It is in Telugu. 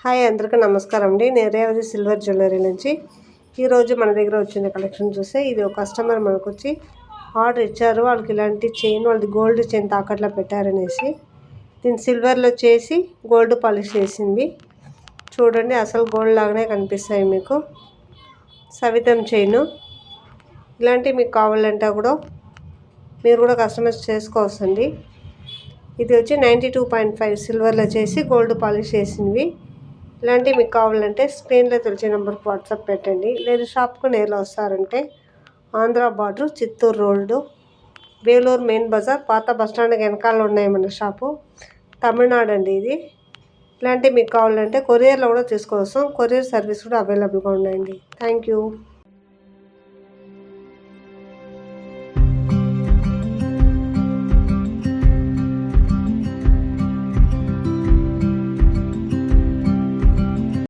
హాయ్ అందరికీ నమస్కారం అండి. నేను రేవతి సిల్వర్ జ్యువెలరీ నుంచి ఈరోజు మన దగ్గర వచ్చిన కలెక్షన్ చూస్తే ఇది ఒక కస్టమర్ మనకు వచ్చి ఆర్డర్ ఇచ్చారు. వాళ్ళకి ఇలాంటి చైన్ వాళ్ళది గోల్డ్ చైన్ తాకట్లో పెట్టారనేసి దీన్ని సిల్వర్లో చేసి గోల్డ్ పాలిష్ చేసింది. చూడండి అసలు గోల్డ్ లాగానే కనిపిస్తాయి మీకు. సవితం చైను ఇలాంటివి మీకు కావాలంటే కూడా మీరు కూడా కస్టమైజ్ చేసుకోవచ్చండి. ఇది వచ్చి 92.5 సిల్వర్లో చేసి గోల్డ్ పాలిష్ చేసింది. ఇలాంటివి మీకు కావాలంటే స్క్రీన్లో తెలిసే నెంబర్కి వాట్సాప్ పెట్టండి. లేదు షాప్కు నేరులో వస్తారంటే Andhra border Chittoor road Vellore main బజార్ పాత బస్టాండ్కి వెనకాల ఉన్నాయి మన షాపు. తమిళనాడు అండి ఇది. ఇలాంటివి మీకు కావాలంటే కొరియర్లో కూడా తీసుకోవచ్చు. కొరియర్ సర్వీస్ కూడా అవైలబుల్గా ఉన్నాయండి. Thank you.